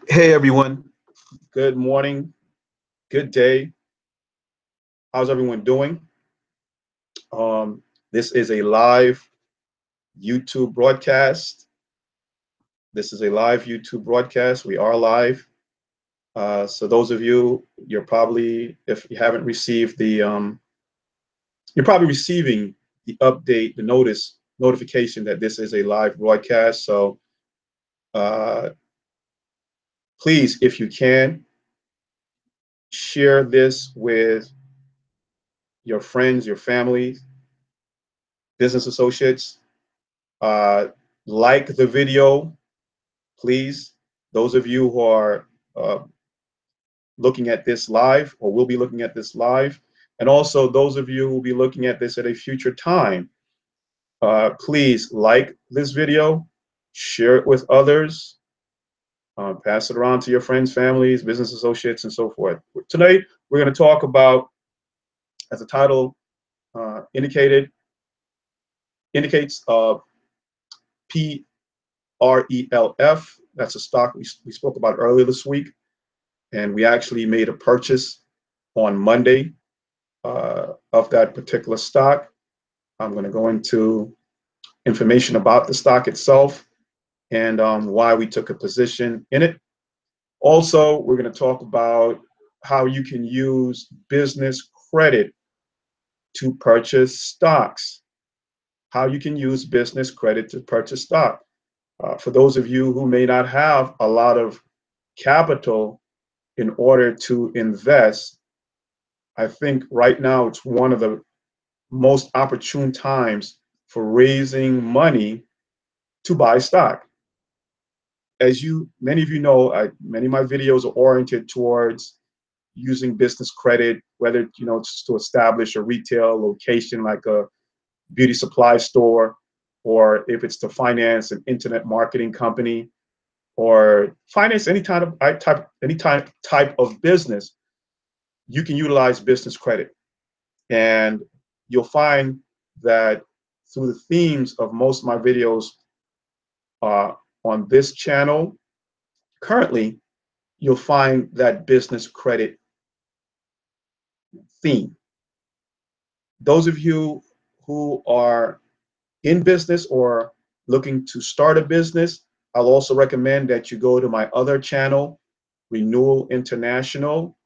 Hey everyone, good morning, good day. How's everyone doing? This is a live YouTube broadcast. This is a live YouTube broadcast. We are live. So those of you, you're probably, if you haven't received you're probably receiving the update, the notification that this is a live broadcast. So uh, please, if you can, share this with your friends, your family, business associates. Uh, like the video, please. Those of you who are uh, looking at this live or will be looking at this live, and also those of you who will be looking at this at a future time, please like this video, share it with others, pass it around to your friends, families, business associates, and so forth. Tonight, we're going to talk about, as the title indicates, PRELF. That's a stock we spoke about earlier this week, and we actually made a purchase on Monday of that particular stock. I'm going to go into information about the stock itself and why we took a position in it. Also, we're going to talk about how you can use business credit to purchase stocks. How you can use business credit to purchase stock. For those of you who may not have a lot of capital in order to invest, I think right now it's one of the most opportune times for raising money to buy stock. As many of you know, many of my videos are oriented towards using business credit, whether just to establish a retail location like a beauty supply store, or if it's to finance an internet marketing company, or finance any type of business. You can utilize business credit, and you'll find that through the themes of most of my videos uh, on this channel currently, you'll find that business credit theme. Those of you who are in business or looking to start a business, I'll also recommend that you go to my other channel, Renewal International.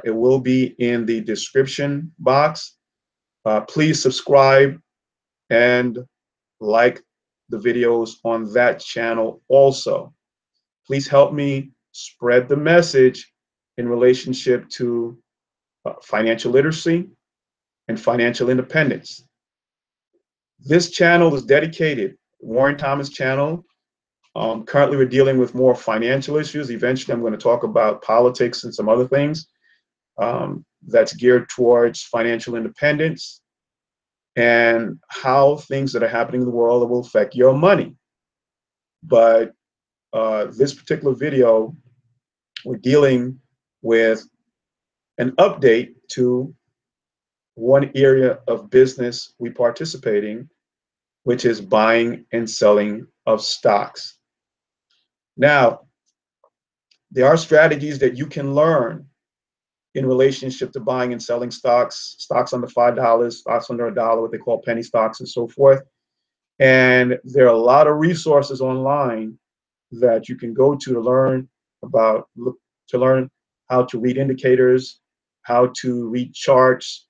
It will be in the description box. Please subscribe and like the videos on that channel also. Please help me spread the message in relationship to financial literacy and financial independence. This channel is dedicated, Warren Thomas channel. Currently, we're dealing with more financial issues. Eventually, I'm going to talk about politics and some other things that's geared towards financial independence and how things that are happening in the world will affect your money. But this particular video, we're dealing with an update to one area of business we participate in, which is buying and selling of stocks. Now, there are strategies that you can learn in relationship to buying and selling stocks under $5, stocks under $1, what they call penny stocks and so forth. And there are a lot of resources online that you can go to learn to learn how to read indicators, how to read charts,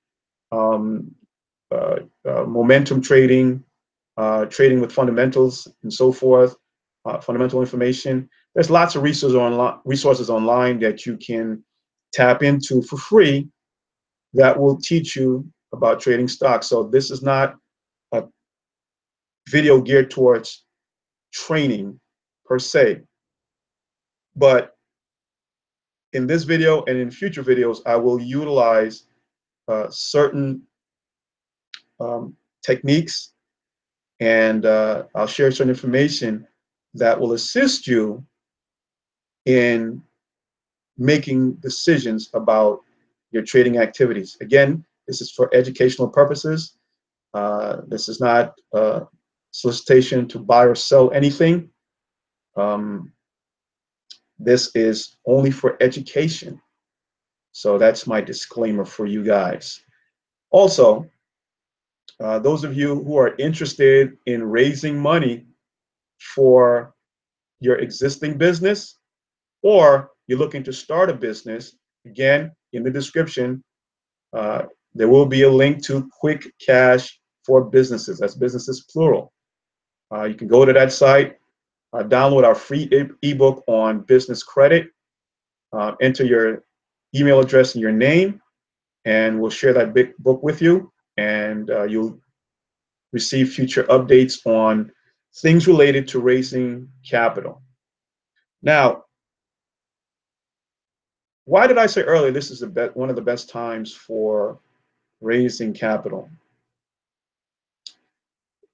um, momentum trading, trading with fundamentals and so forth, fundamental information. There's lots of resources online that you can tap into for free that will teach you about trading stocks. So this is not a video geared towards training per se, but in this video and in future videos, I will utilize certain techniques, and I'll share certain information that will assist you in making decisions about your trading activities. Again, this is for educational purposes. This is not solicitation to buy or sell anything. Um, This is only for education. So that's my disclaimer for you guys. Also, those of you who are interested in raising money for your existing business, or you're looking to start a business, again, in the description, uh, there will be a link to Quick Cash for Businesses. That's businesses plural. You can go to that site, download our free ebook on business credit, enter your email address and your name, and we'll share that big book with you, and you'll receive future updates on things related to raising capital. Now, why did I say earlier this is one of the best times for raising capital?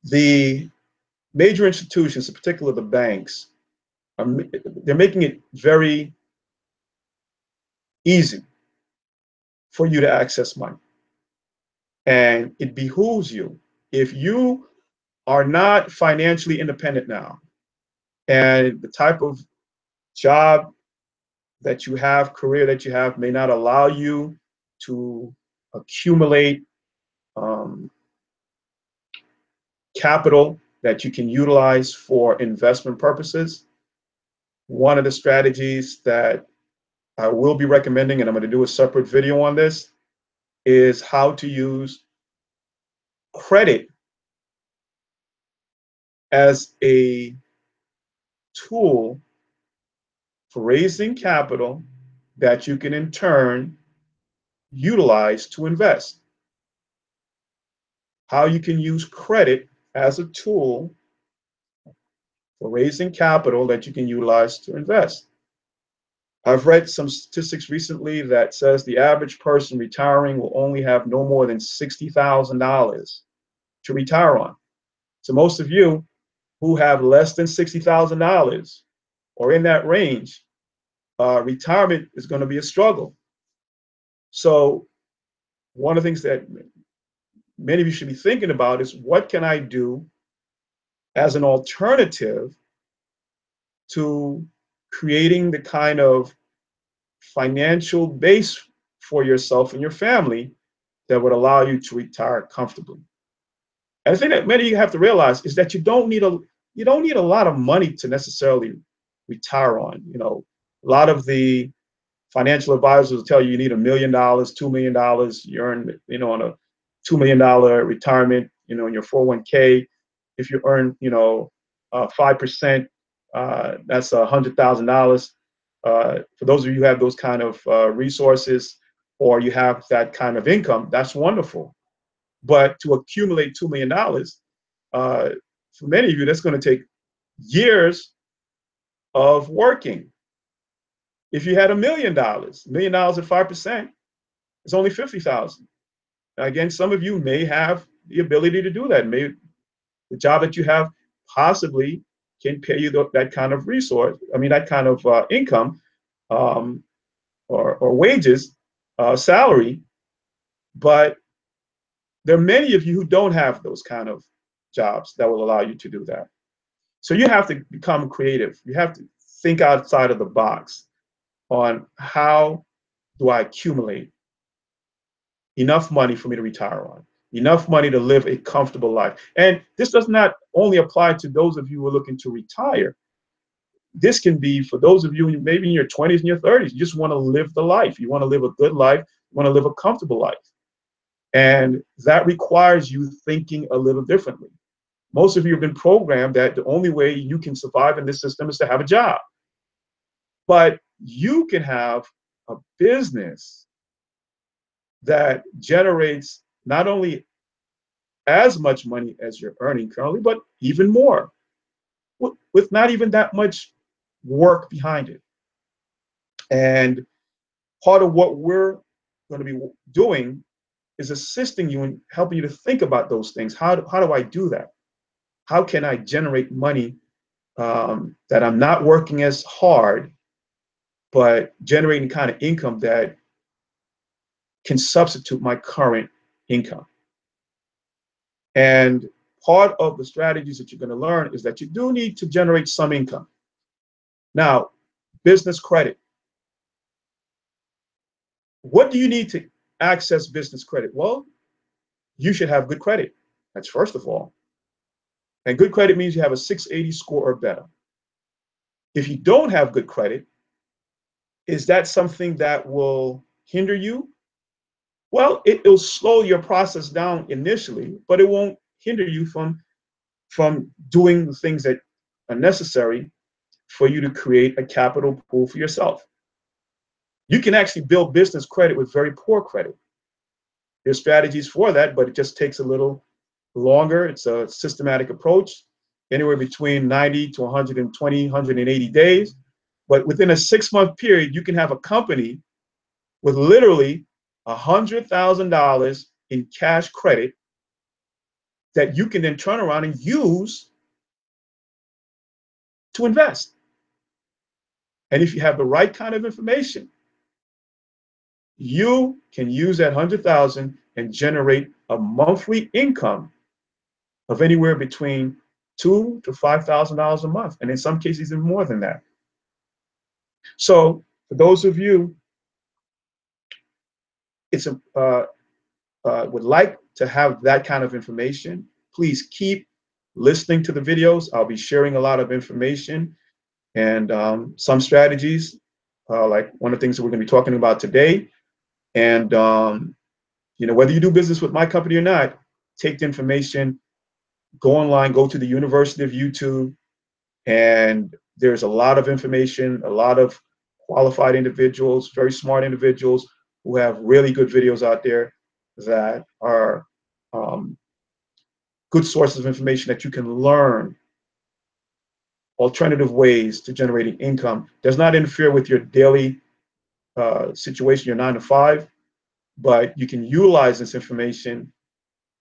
The major institutions, in particular the banks, they're making it very easy for you to access money. And it behooves you, if you are not financially independent now, and the type of job that you have, career that you have, may not allow you to accumulate um, capital that you can utilize for investment purposes. One of the strategies that I will be recommending, and I'm going to do a separate video on this, is how to use credit as a tool for raising capital that you can in turn utilize to invest. How you can use credit as a tool for raising capital that you can utilize to invest. I've read some statistics recently that says the average person retiring will only have no more than $60,000 to retire on. So most of you who have less than $60,000 or in that range, retirement is going to be a struggle. So one of the things that many of you should be thinking about is, what can I do as an alternative to creating the kind of financial base for yourself and your family that would allow you to retire comfortably. And the thing that many of you have to realize is that you don't need a lot of money to necessarily retire on. You know, a lot of the financial advisors will tell you need $1 million, $2 million. You earn, on a $2 million retirement, in your 401k. If you earn, 5%, that's $100,000. For those of you who have those kind of resources, or you have that kind of income, that's wonderful. But to accumulate $2 million, for many of you, that's going to take years of working. If you had $1 million, $1 million at 5%, it's only 50,000. Again, some of you may have the ability to do that. Maybe the job that you have possibly can pay you that kind of that kind of income, or wages, salary. But there are many of you who don't have those kind of jobs that will allow you to do that. So you have to become creative. You have to think outside of the box on, how do I accumulate enough money for me to retire on, enough money to live a comfortable life. And this does not only apply to those of you who are looking to retire. This can be for those of you maybe in your 20s and your 30s. You just want to live the life. You want to live a good life. You want to live a comfortable life. And that requires you thinking a little differently. Most of you have been programmed that the only way you can survive in this system is to have a job. But you can have a business that generates not only as much money as you're earning currently, but even more, with not even that much work behind it. And part of what we're going to be doing is assisting you and helping you to think about those things. How do I do that? How can I generate money that I'm not working as hard, but generating the kind of income that can substitute my current income? And part of the strategies that you're going to learn is that you do need to generate some income. Now, Business credit. What do you need to access business credit? Well, you should have good credit. That's first of all. And good credit means you have a 680 score or better. If you don't have good credit, is that something that will hinder you? Well, it'll slow your process down initially, but it won't hinder you from doing the things that are necessary for you to create a capital pool for yourself. You can actually build business credit with very poor credit. There's strategies for that, but it just takes a little longer. It's a systematic approach, anywhere between 90 to 120, 180 days. But within a 6-month period, you can have a company with literally $100,000 in cash credit that you can then turn around and use to invest. And if you have the right kind of information, you can use that 100,000 and generate a monthly income of anywhere between $2,000 to $5,000 a month, and in some cases even more than that. So for those of you would like to have that kind of information, please keep listening to the videos. I'll be sharing a lot of information and some strategies, like one of the things that we're going to be talking about today. And whether you do business with my company or not, take the information, go online, go to the University of YouTube, and there's a lot of information, a lot of qualified individuals, very smart individuals who have really good videos out there that are good sources of information that you can learn alternative ways to generating income. Does not interfere with your daily situation, your 9 to 5, but you can utilize this information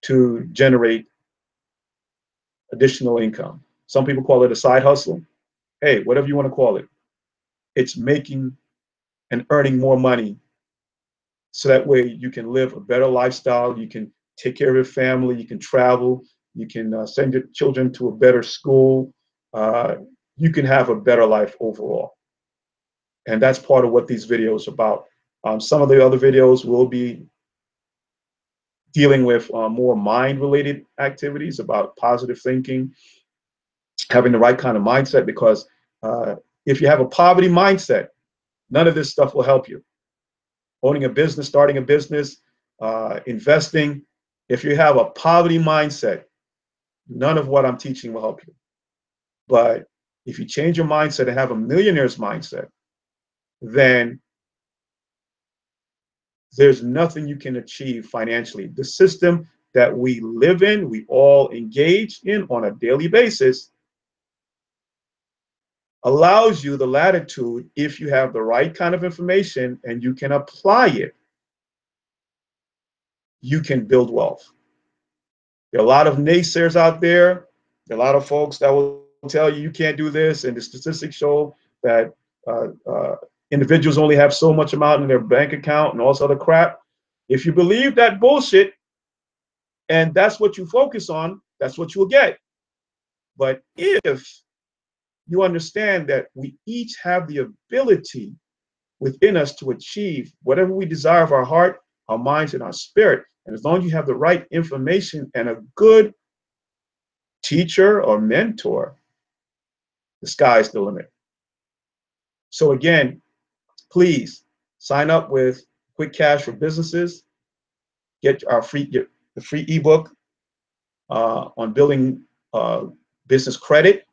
to generate additional income. Some people call it a side hustle. Hey, whatever you want to call it. It's making and earning more money so that way you can live a better lifestyle, you can take care of your family, you can travel, you can send your children to a better school, you can have a better life overall. And that's part of what these videos are about. Some of the other videos will be dealing with more mind-related activities about positive thinking, having the right kind of mindset, because if you have a poverty mindset, none of this stuff will help you. Owning a business, starting a business, investing, if you have a poverty mindset, none of what I'm teaching will help you. But if you change your mindset and have a millionaire's mindset, then there's nothing you can achieve financially. The system that we live in, we all engage in on a daily basis, allows you the latitude, if you have the right kind of information and you can apply it, you can build wealth. There are a lot of naysayers out there. There are a lot of folks that will tell you you can't do this, and the statistics show that individuals only have so much amount in their bank account and all this other crap. If you believe that bullshit and that's what you focus on, that's what you'll get. But if you understand that we each have the ability within us to achieve whatever we desire of our heart, our minds, and our spirit, and as long as you have the right information and a good teacher or mentor, the sky's the limit. So again, please sign up with Quick Cash for Businesses. Get the free ebook on building business credit,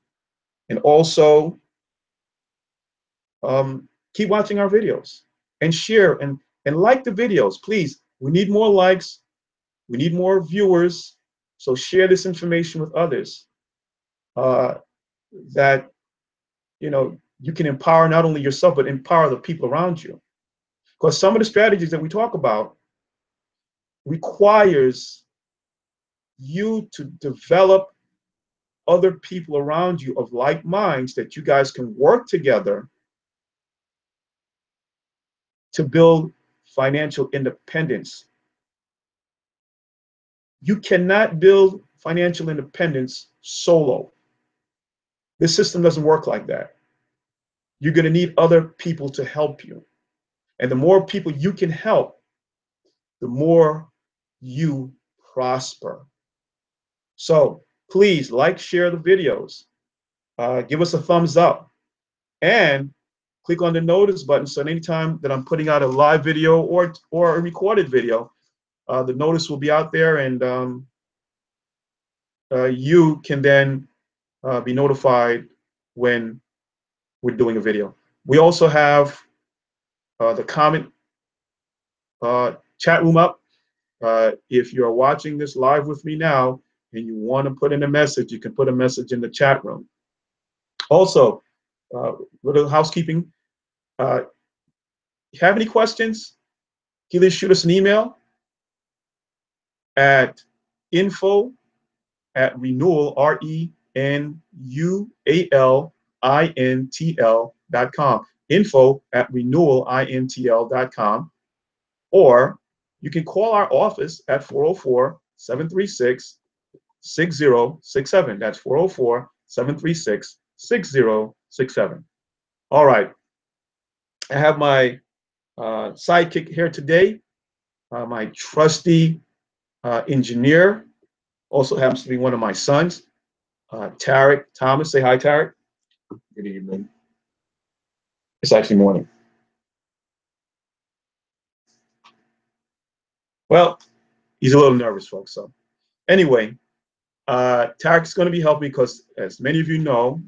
and also keep watching our videos and share and like the videos, please. We need more likes, we need more viewers. So share this information with others that you can empower not only yourself but empower the people around you. Because some of the strategies that we talk about requires you to develop other people around you of like minds that you guys can work together to build financial independence. You cannot build financial independence solo. This system doesn't work like that. you're going to need other people to help you. And the more people you can help, the more you prosper. So please like, share the videos, give us a thumbs up, and click on the notice button so anytime that I'm putting out a live video or a recorded video, the notice will be out there, and you can then be notified when we're doing a video. We also have the comment chat room up. If you're watching this live with me now and you want to put in a message, you can put a message in the chat room. Also, little housekeeping. If you have any questions, either shoot us an email at info@renewal, RENUALINTL.com, info@renewalintl.com, or you can call our office at 404-736-6067. That's 404-736-6067. All right. I have my sidekick here today, my trusty engineer, also happens to be one of my sons, Tarek Thomas. Say hi, Tarek. Good evening. It's actually morning. Well, he's a little nervous, folks. So anyway, Tarek's going to be helping because, as many of you know,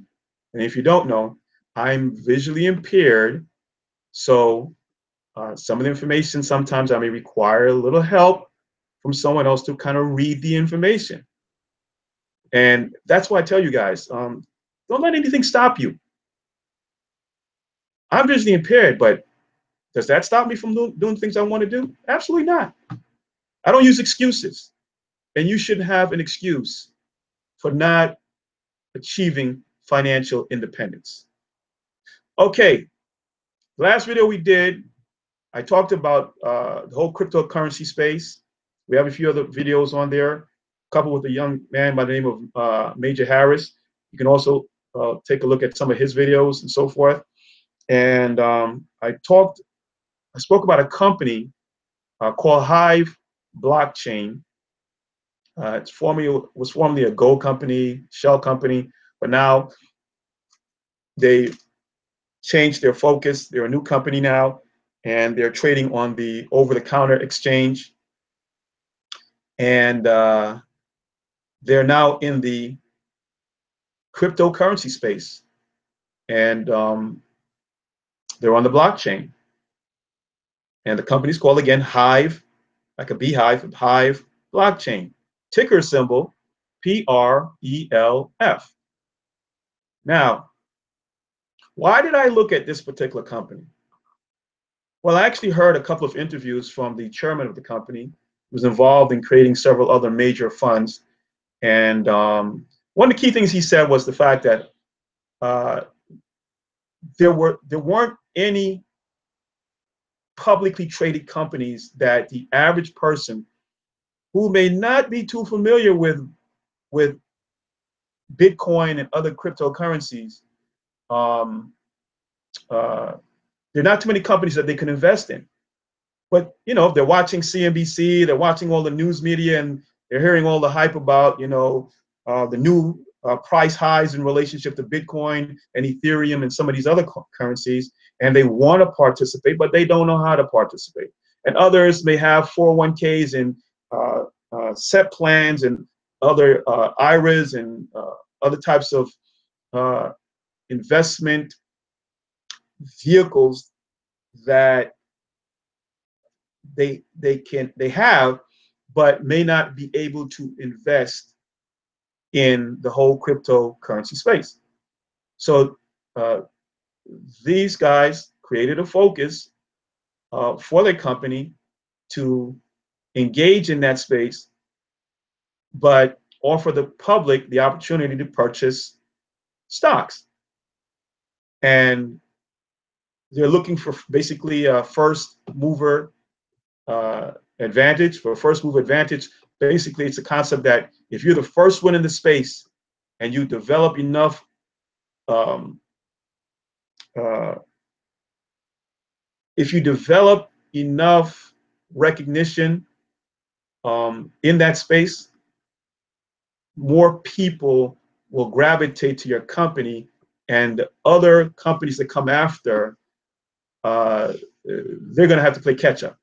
and if you don't know, I'm visually impaired. So some of the information, sometimes I may require a little help from someone else to kind of read the information. And that's why I tell you guys, don't let anything stop you. I'm visually impaired, but does that stop me from doing things I want to do? Absolutely not. I don't use excuses. And you shouldn't have an excuse for not achieving financial independence. Okay, last video we did, I talked about the whole cryptocurrency space. We have a few other videos on there, a couple with a young man by the name of Major Harris. You can also take a look at some of his videos and so forth. And I spoke about a company called Hive Blockchain. Was formerly a gold company, shell company, but now they changed their focus. They're a new company now, and they're trading on the over-the-counter exchange. And they're now in the cryptocurrency space, and they're on the blockchain. And the company's called, again, Hive, like a beehive, Hive Blockchain. Ticker symbol PRELF. Now, why did I look at this particular company? Well, I actually heard a couple of interviews from the chairman of the company, who was involved in creating several other major funds. And one of the key things he said was the fact that there weren't any publicly traded companies that the average person who may not be too familiar with Bitcoin and other cryptocurrencies, there are not too many companies that they can invest in. But if they're watching CNBC, they're watching all the news media, and they're hearing all the hype about the new price highs in relationship to Bitcoin and Ethereum and some of these other currencies, and they want to participate, but they don't know how to participate. And others may have 401ks and set plans and other IRAs and other types of investment vehicles that they have, but may not be able to invest in the whole cryptocurrency space. So these guys created a focus for their company to engage in that space, but offer the public the opportunity to purchase stocks. And they're looking for basically a first mover advantage. For first mover advantage, basically it's a concept that if you're the first one in the space and you develop enough uh, if you develop enough recognition in that space, more people will gravitate to your company, and other companies that come after, they're going to have to play catch up.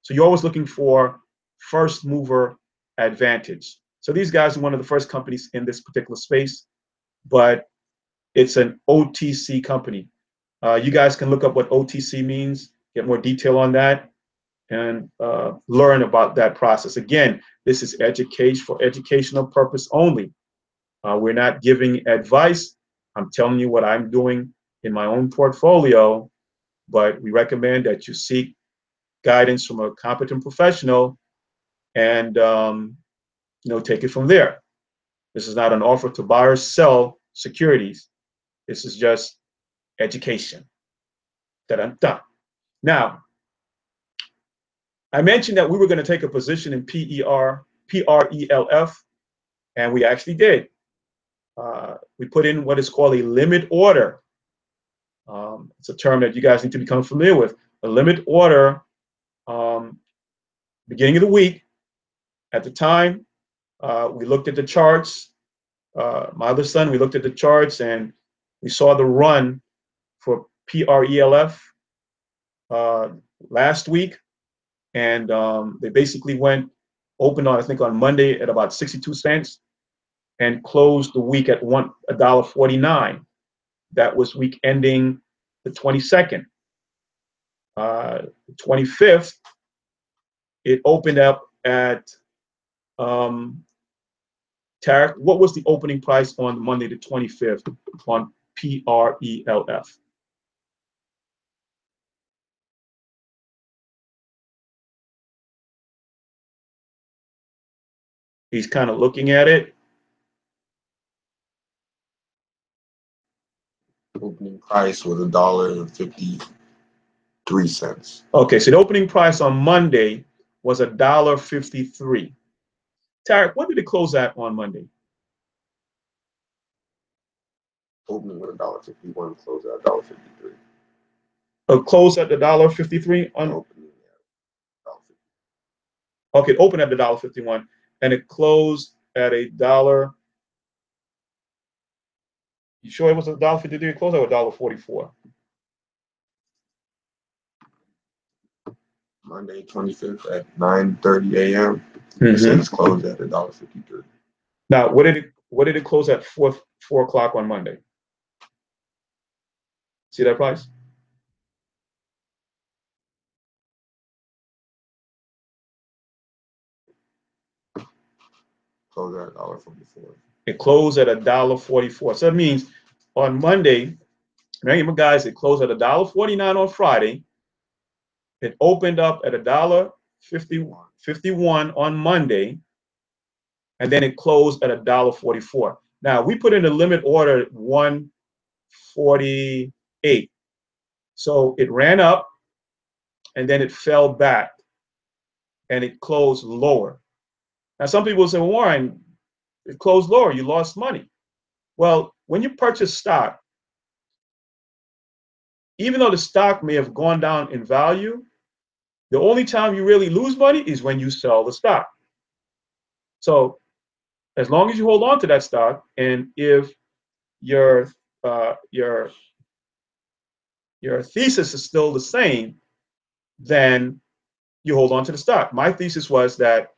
So you're always looking for first mover advantage. So these guys are one of the first companies in this particular space, but it's an OTC company. You guys can look up what OTC means, get more detail on that, and learn about that process. Again, this is education for educational purpose only. We're not giving advice. I'm telling you what I'm doing in my own portfolio, but we recommend that you seek guidance from a competent professional and take it from there. This is not an offer to buy or sell securities. This is just education. Da-da-da. Now, I mentioned that we were going to take a position in PRELF, and we actually did. We put in what is called a limit order. It's a term that you guys need to become familiar with. A limit order, beginning of the week, at the time, we looked at the charts. My other son, we looked at the charts and we saw the run for PRELF last week. And they basically opened on, I think, on Monday at about 62 cents and closed the week at $1.49. That was week ending the 22nd. The 25th, it opened up at, Tarek, what was the opening price on Monday the 25th on PRELF? He's kind of looking at it. Opening price was $1.53. Okay, so the opening price on Monday was $1.53. Tarek, what did it close at on Monday? Opening with $1.51, close at $1.53. Close at the $1.53 on opening at $1.50. Okay, open at the $1.51 and it closed at a dollar. You sure it was $1.53? It closed at $1.44. Monday 25th at 9:30 a.m. It says closed at $1.53. Now, what did it close at 4 o'clock on Monday? See that price? Closed at $1.44. It closed at $1.44. So that means on Monday, remember guys, it closed at $1.49 on Friday. It opened up at $1.51 on Monday, and then it closed at $1.44. Now we put in a limit order at 148. So it ran up and then it fell back and it closed lower. Now some people say, well, Warren, it closed lower, you lost money. Well, when you purchase stock, even though the stock may have gone down in value, the only time you really lose money is when you sell the stock. So as long as you hold on to that stock, and if your thesis is still the same, then you hold on to the stock. My thesis was that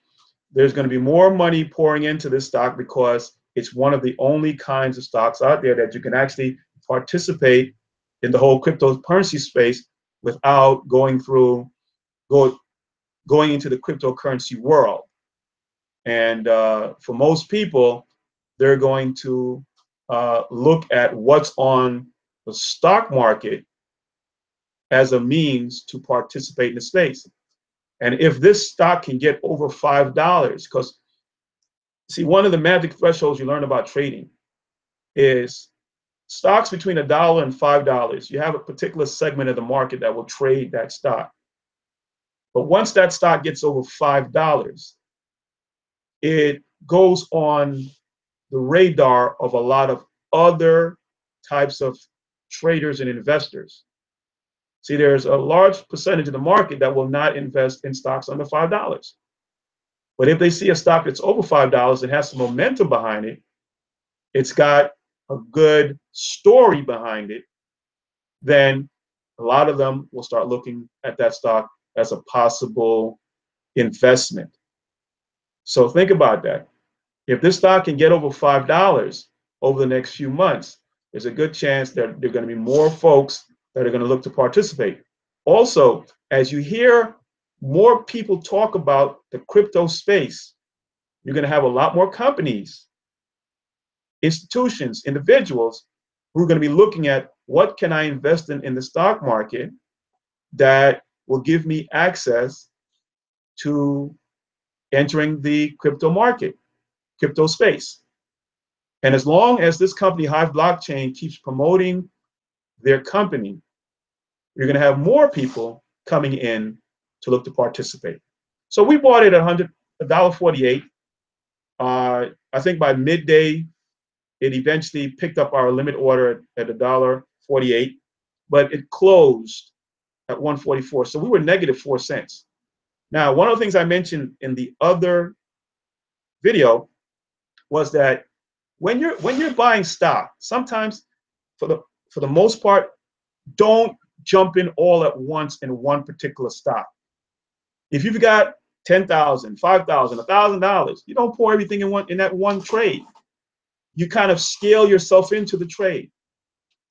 there's going to be more money pouring into this stock because it's one of the only kinds of stocks out there that you can actually participate in the whole cryptocurrency space without going into the cryptocurrency world. And for most people, they're going to look at what's on the stock market as a means to participate in the space. And if this stock can get over $5, because see, one of the magic thresholds you learn about trading is stocks between $1 and $5. You have a particular segment of the market that will trade that stock. But once that stock gets over $5, it goes on the radar of a lot of other types of traders and investors. See, there's a large percentage of the market that will not invest in stocks under $5. But if they see a stock that's over $5 and has some momentum behind it, it's got a good story behind it, then a lot of them will start looking at that stock as a possible investment. So think about that. If this stock can get over $5 over the next few months, there's a good chance that there are going to be more folks that are going to look to participate. Also, as you hear more people talk about the crypto space, you're going to have a lot more companies, institutions, individuals who are going to be looking at what can I invest in the stock market that will give me access to entering the crypto market, crypto space. And as long as this company, Hive Blockchain, keeps promoting their company, you're going to have more people coming in to look to participate. So we bought it at $1.48. I think by midday, it eventually picked up our limit order at $1.48, but it closed at 144. So we were negative 4 cents. Now, one of the things I mentioned in the other video was that when you're buying stock, sometimes for the most part, don't jump in all at once in one particular stock. If you've got $10,000, $5,000, $1,000, you don't pour everything in that one trade. You kind of scale yourself into the trade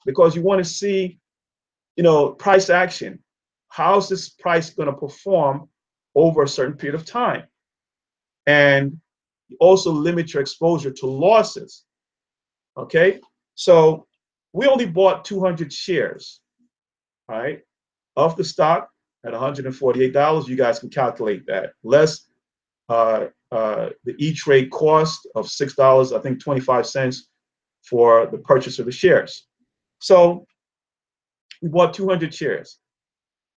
because you want to see, price action. How's this price going to perform over a certain period of time? And you also limit your exposure to losses. Okay, so we only bought 200 shares, all right, of the stock at $148. You guys can calculate that. Less the E-Trade cost of $6, I think 25 cents for the purchase of the shares. So we bought 200 shares.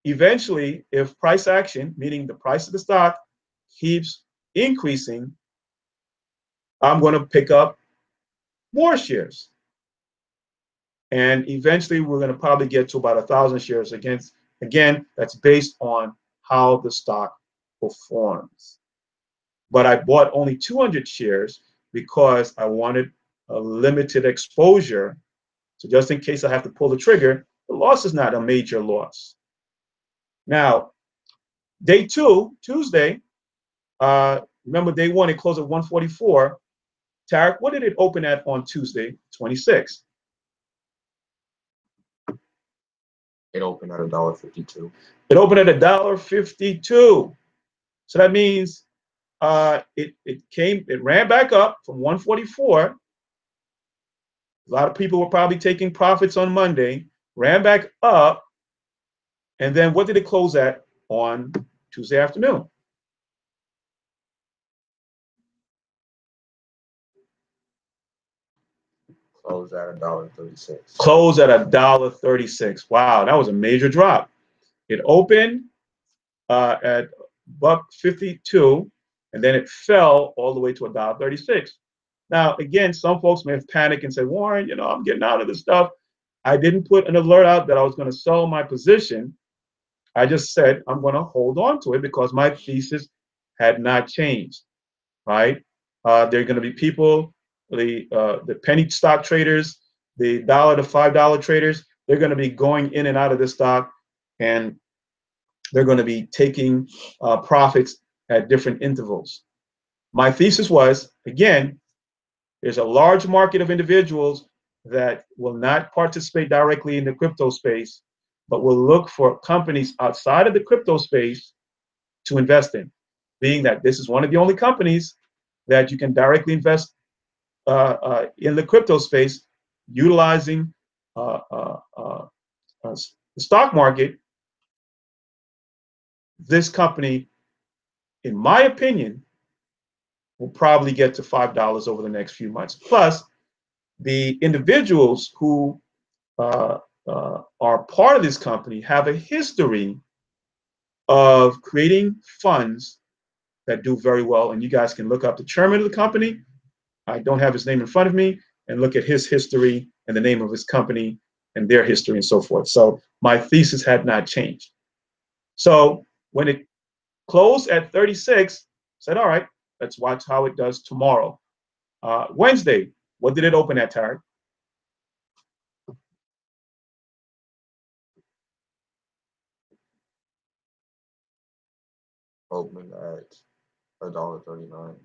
Eventually, if price action, meaning the price of the stock, keeps increasing, I'm going to pick up more shares. And eventually, we're going to probably get to about 1,000 shares. Again, that's based on how the stock performs. But I bought only 200 shares because I wanted a limited exposure. So just in case I have to pull the trigger, the loss is not a major loss. Now, day two, Tuesday, remember day one, it closed at 144. Tarek, what did it open at on Tuesday, 26? It opened at $1.52. It opened at $1.52. So that means it ran back up from 144. A lot of people were probably taking profits on Monday, ran back up, and then what did it close at on Tuesday afternoon? Closed at $1.36. Closed at $1.36. Wow, that was a major drop. It opened at $1.52, and then it fell all the way to $1.36. Now, again, some folks may have panicked and said, Warren, I'm getting out of this stuff. I didn't put an alert out that I was going to sell my position. I just said I'm going to hold on to it because my thesis had not changed, right? There are going to be people, the penny stock traders, the $1 to $5 traders, they're going to be going in and out of this stock, and they're going to be taking profits at different intervals. My thesis was, again, there's a large market of individuals that will not participate directly in the crypto space, but will look for companies outside of the crypto space to invest in, being that this is one of the only companies that you can directly invest in the crypto space utilizing the stock market. This company, in my opinion, will probably get to $5 over the next few months. Plus, the individuals who are part of this company have a history of creating funds that do very well. And you guys can look up the chairman of the company. I don't have his name in front of me, and look at his history and the name of his company, and their history and so forth. So my thesis had not changed. So when it closed at 36, I said, all right, let's watch how it does tomorrow. Wednesday, what did it open at, Tarek? Open at $1.39.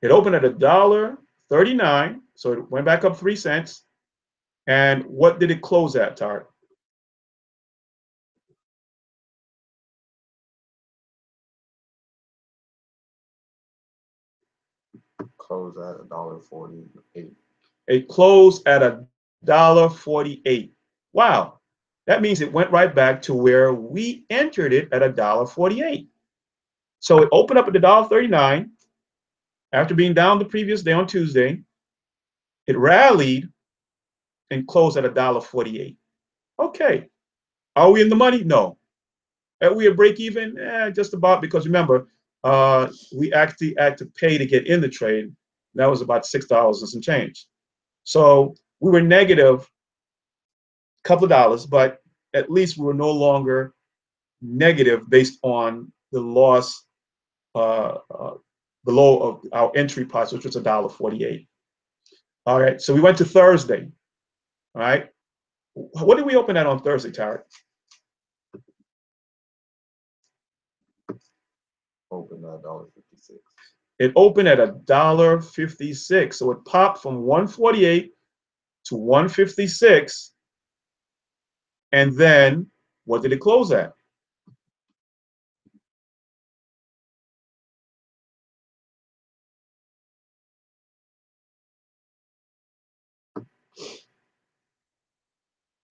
It opened at $1.39, so it went back up 3 cents. And what did it close at, Tarek? Close at $1.48. It closed at $1.48. Wow, that means it went right back to where we entered it at $1.48. So it opened up at $1.39 after being down the previous day on Tuesday. It rallied and closed at $1.48. Okay, are we in the money? No. Are we a break even? Just about, because remember, we actually had to pay to get in the trade. That was about $6 and some change. So we were negative a couple of dollars, but at least we were no longer negative based on the loss below of our entry price, which was $1.48. All right, so we went to Thursday. All right, what did we open at on Thursday, Tarek? Open at $1.56. It opened at $1.56, so it popped from 148 to 156, and then what did it close at?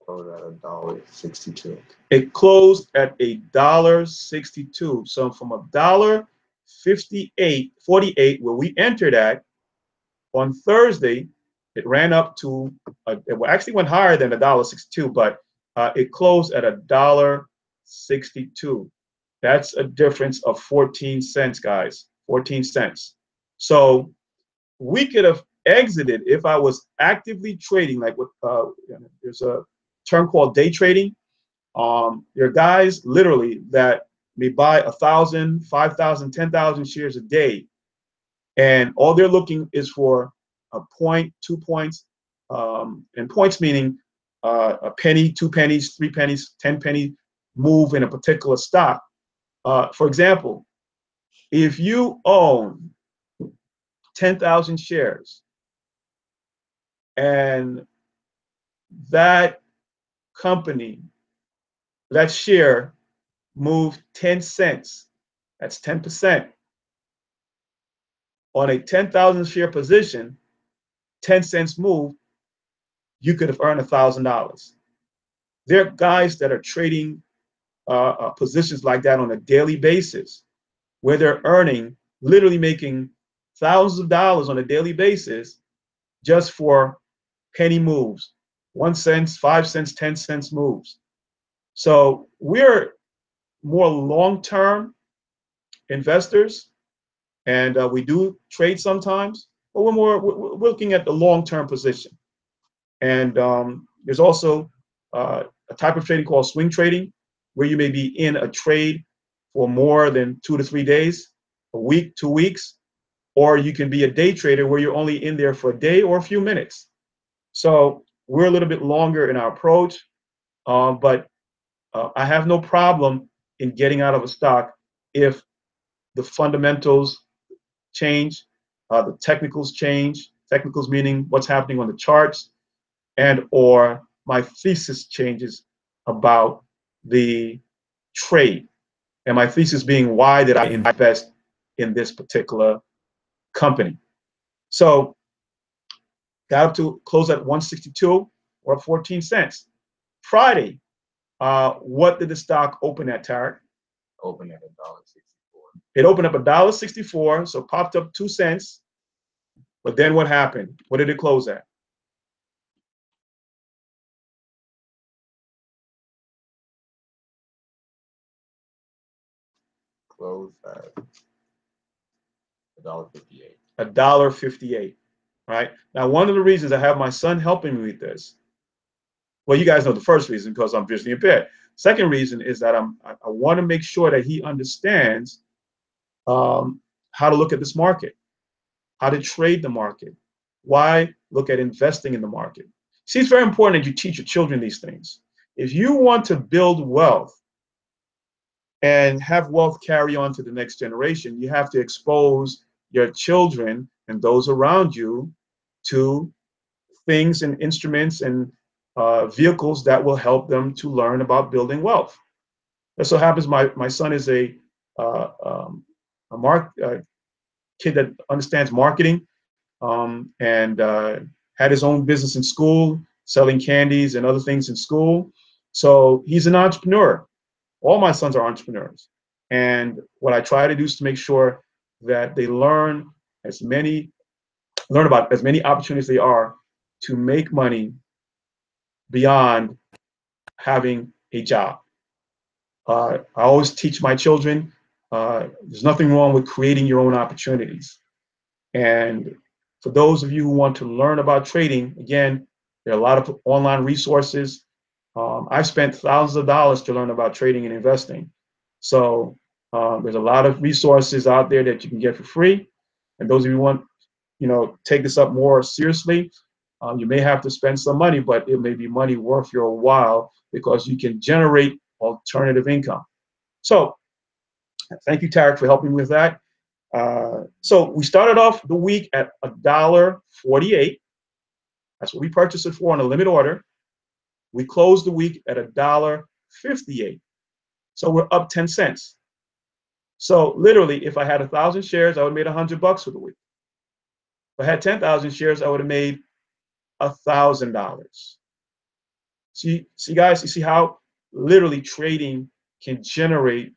Close at $1.62. It closed at $1.62. So from $1.48 where we entered at on Thursday, it ran up to it actually went higher than $1.62, but it closed at $1.62. That's a difference of 14 cents, guys. 14 cents. So we could have exited if I was actively trading, like with there's a term called day trading. There are guys literally that may buy 1,000, 5,000, 10,000 shares a day, and all they're looking is for a point, 2 points, and points meaning a penny, 2 pennies, 3 pennies, 10 penny move in a particular stock. For example, if you own 10,000 shares and that company, that share moved 10 cents, that's 10%. On a 10,000 share position, 10 cents move, you could have earned $1,000. There are guys that are trading positions like that on a daily basis, where they're earning, literally making thousands of dollars on a daily basis just for penny moves, 1 cent, 5 cents, 10 cents moves. So we're more long-term investors, and we do trade sometimes, but we're looking at the long-term position. And there's also a type of trading called swing trading, where you may be in a trade for more than 2 to 3 days, a week, 2 weeks, or you can be a day trader where you're only in there for a day or a few minutes. So we're a little bit longer in our approach, but I have no problem in getting out of a stock if the fundamentals change, the technicals change, technicals meaning what's happening on the charts, and or my thesis changes about the trade. And my thesis being, why did I invest in this particular company? So got up to close at 162 or 14 cents. Friday, what did the stock open at, Tarek? Open at $1.64. It opened up $1.64, so popped up 2 cents. But then what happened? What did it close at? Close at $1.58. $1.58. Right? Now, one of the reasons I have my son helping me with this, well, you guys know the first reason, because I'm visually impaired. Second reason is that I want to make sure that he understands how to look at this market, how to trade the market, why look at investing in the market. See, it's very important that you teach your children these things. If you want to build wealth and have wealth carry on to the next generation, you have to expose your children and those around you to things and instruments and vehicles that will help them to learn about building wealth. It so happens my son is uh, um, a kid that understands marketing, and had his own business in school, selling candies and other things in school. So he's an entrepreneur. All my sons are entrepreneurs. And what I try to do is to make sure that they learn about as many opportunities they are to make money beyond having a job. I always teach my children there's nothing wrong with creating your own opportunities. And for those of you who want to learn about trading, again, there are a lot of online resources. I've spent thousands of dollars to learn about trading and investing. So there's a lot of resources out there that you can get for free. And those of you who want, take this up more seriously, you may have to spend some money, but it may be money worth your while because you can generate alternative income. So thank you, Tarek, for helping me with that. So we started off the week at $1.48. That's what we purchased it for on a limit order. We closed the week at $1.58. So we're up 10 cents. So literally, if I had 1,000 shares, I would have made $100 for the week. If I had 10,000 shares, I would have made $1,000. See, guys, you see how literally trading can generate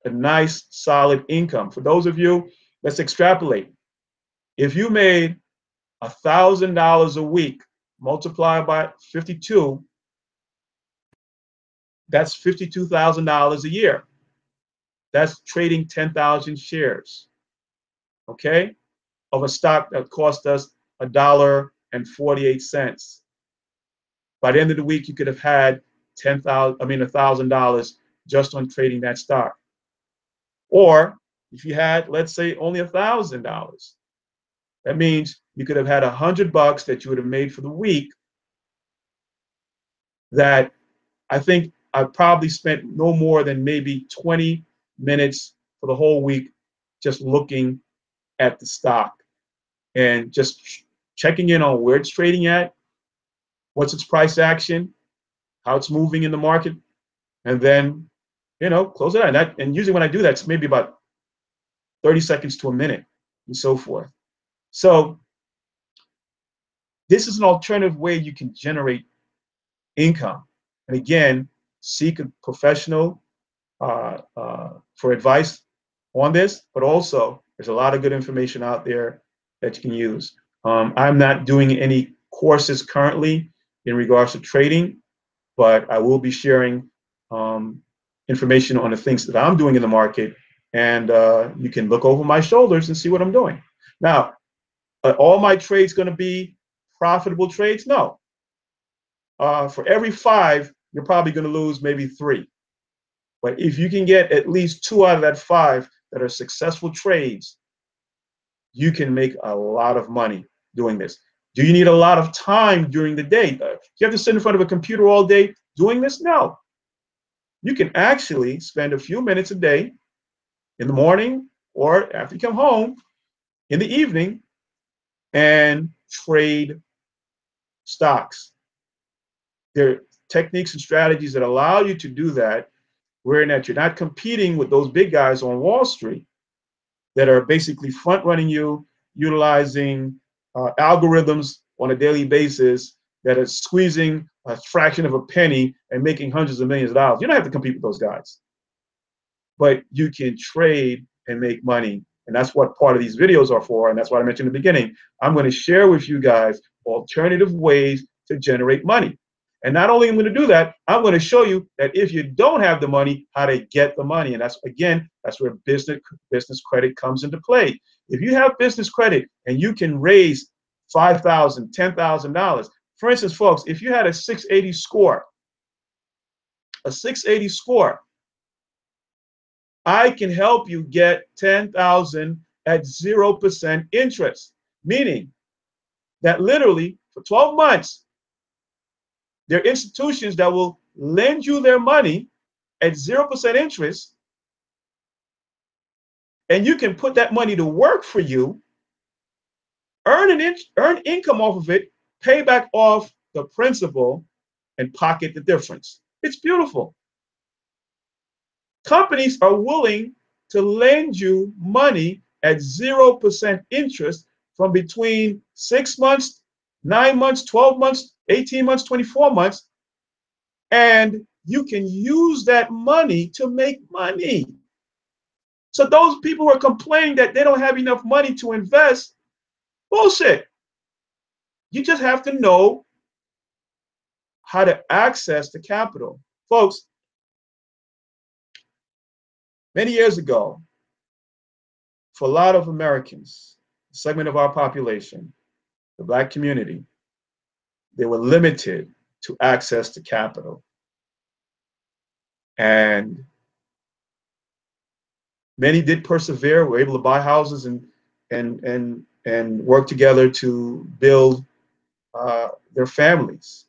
a nice, solid income. For those of you, let's extrapolate. If you made $1,000 a week multiplied by 52, that's $52,000 a year. That's trading 10,000 shares, okay, of a stock that cost us $1.48. By the end of the week, you could have had $1,000 just on trading that stock. Or if you had, let's say, only $1,000, that means you could have had $100 that you would have made for the week. That I think I probably spent no more than maybe 20 minutes for the whole week just looking at the stock and just checking in on where it's trading at, what's its price action, how it's moving in the market, and then, close it out. And usually when I do that, it's maybe about 30 seconds to a minute and so forth. So this is an alternative way you can generate income. And again, seek a professional for advice on this, but also there's a lot of good information out there that you can use. I'm not doing any courses currently in regards to trading, but I will be sharing information on the things that I'm doing in the market, and you can look over my shoulders and see what I'm doing. Now, are all my trades going to be profitable trades? No. For every 5, you're probably going to lose maybe 3. But if you can get at least 2 out of that 5 that are successful trades, you can make a lot of money doing this. Do you need a lot of time during the day? Do you have to sit in front of a computer all day doing this? No. You can actually spend a few minutes a day in the morning or after you come home in the evening and trade stocks. There are techniques and strategies that allow you to do that, wherein that you're not competing with those big guys on Wall Street that are basically front running you, utilizing algorithms on a daily basis that are squeezing a fraction of a penny and making hundreds of millions of dollars. You don't have to compete with those guys, but you can trade and make money. And that's what part of these videos are for. And that's what I mentioned in the beginning. I'm going to share with you guys alternative ways to generate money. And not only am I going to do that, I'm going to show you that if you don't have the money, how to get the money. And that's, again, that's where business credit comes into play. If you have business credit and you can raise $5,000, $10,000 For instance, folks, if you had a 680 score, I can help you get 10,000 at 0% interest, meaning that literally for 12 months, there are institutions that will lend you their money at 0% interest, and you can put that money to work for you, earn income off of it, pay back off the principal, and pocket the difference. It's beautiful. Companies are willing to lend you money at 0% interest from between 6 months, 9 months, 12 months, 18 months, 24 months, and you can use that money to make money. So those people who are complaining that they don't have enough money to invest, bullshit. You just have to know how to access the capital. Folks, many years ago, for a lot of Americans, a segment of our population, the Black community, they were limited to access to capital. And many did persevere, were able to buy houses and work together to build their families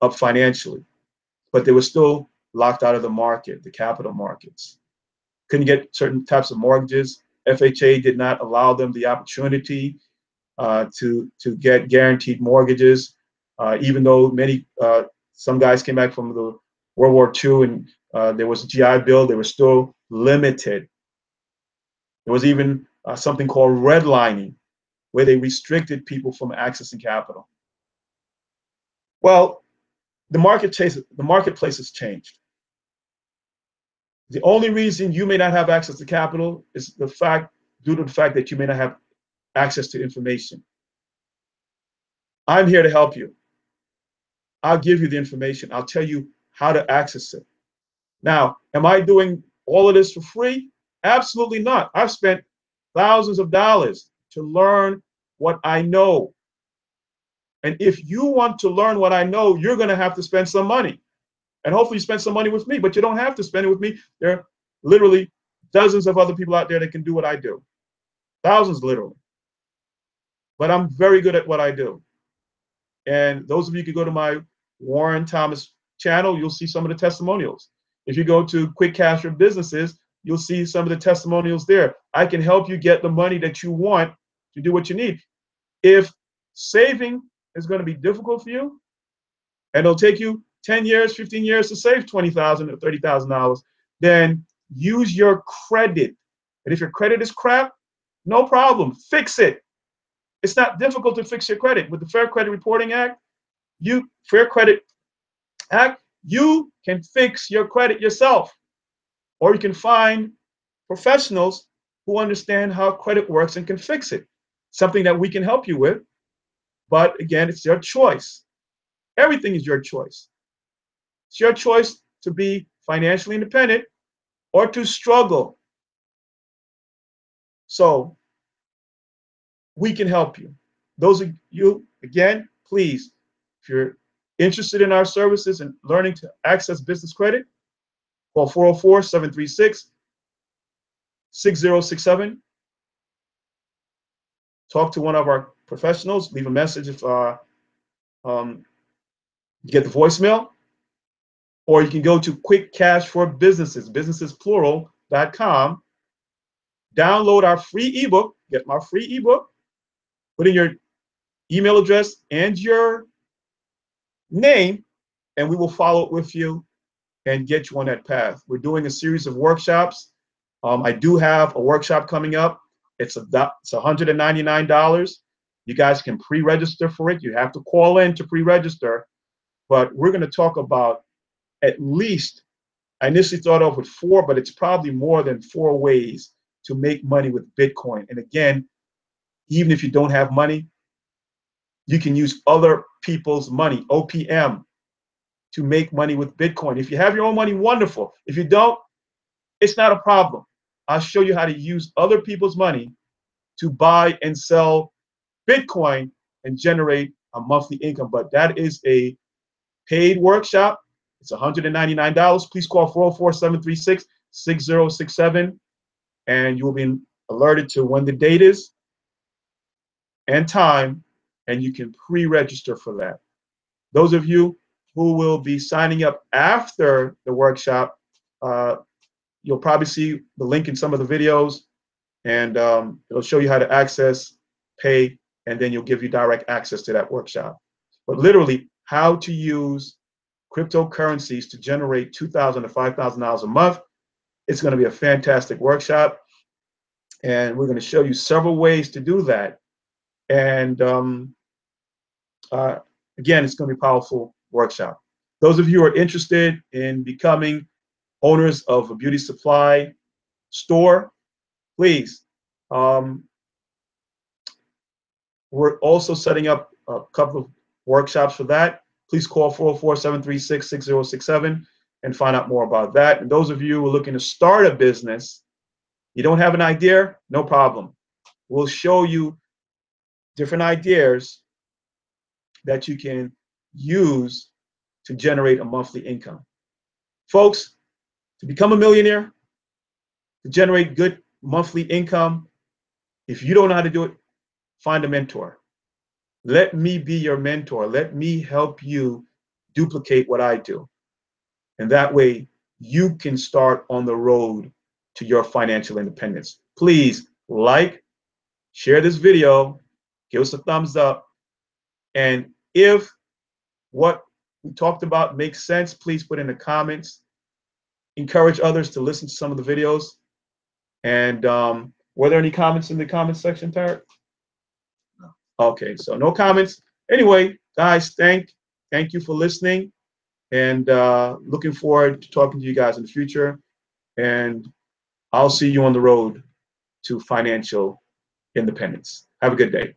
up financially. But they were still locked out of the market, the capital markets. Couldn't get certain types of mortgages. FHA did not allow them the opportunity to get guaranteed mortgages, even though some guys came back from the World War II and there was a GI Bill, they were still limited. There was even something called redlining, where they restricted people from accessing capital. Well, the marketplace has changed. The only reason you may not have access to capital is due to the fact that you may not have access to information. I'm here to help you. I'll give you the information. I'll tell you how to access it. Now, am I doing all of this for free? Absolutely not. I've spent thousands of dollars to learn what I know. And if you want to learn what I know, you're going to have to spend some money. And hopefully you spend some money with me, but you don't have to spend it with me. There are literally dozens of other people out there that can do what I do. Thousands, literally. But I'm very good at what I do. And those of you who go to my Warren Thomas channel, you'll see some of the testimonials. If you go to Quick Cash for Businesses, you'll see some of the testimonials there. I can help you get the money that you want to do what you need. If saving is going to be difficult for you, and it'll take you 10 years, 15 years to save $20,000 or $30,000, then use your credit. And if your credit is crap, no problem, fix it. It's not difficult to fix your credit. With the Fair Credit Reporting Act, you can fix your credit yourself. Or you can find professionals who understand how credit works and can fix it. Something that we can help you with. But again, it's your choice. Everything is your choice. It's your choice to be financially independent or to struggle. So we can help you. Those of you, again, please, if you're interested in our services and learning to access business credit, call 404-736-6067. Talk to one of our professionals. Leave a message if you get the voicemail. Or you can go to Quick Cash for Businesses, businessplural.com. Download our free ebook, get my free ebook, put in your email address and your name, and we will follow up with you and get you on that path. We're doing a series of workshops. I do have a workshop coming up. It's $199. You guys can pre-register for it. You have to call in to pre-register, but we're going to talk about at least, I initially thought of with 4, but it's probably more than 4 ways to make money with Bitcoin. And again, even if you don't have money, you can use other people's money, OPM, to make money with Bitcoin. If you have your own money, wonderful. If you don't, it's not a problem. I'll show you how to use other people's money to buy and sell Bitcoin and generate a monthly income. But that is a paid workshop. It's $199. Please call 404-736-6067, and you will be alerted to when the date is and time, and you can pre-register for that. Those of you who will be signing up after the workshop, you'll probably see the link in some of the videos, and it'll show you how to access, pay, and then you'll give you direct access to that workshop. But literally, how to use cryptocurrencies to generate $2,000 to $5,000 a month. It's going to be a fantastic workshop, and we're going to show you several ways to do that. And again, it's going to be a powerful workshop. Those of you who are interested in becoming owners of a beauty supply store, please. We're also setting up a couple of workshops for that. Please call 404-736-6067 and find out more about that. And those of you who are looking to start a business, you don't have an idea, no problem. We'll show you different ideas that you can use to generate a monthly income. Folks, to become a millionaire, to generate good monthly income, if you don't know how to do it, find a mentor. Let me be your mentor. Let me help you duplicate what I do. And that way you can start on the road to your financial independence. Please like, share this video, give us a thumbs up. And if what we talked about makes sense, please put in the comments. Encourage others to listen to some of the videos. And were there any comments in the comments section, Tarek? No. Okay, so no comments. Anyway, guys, thank you for listening, and looking forward to talking to you guys in the future. And I'll see you on the road to financial independence. Have a good day.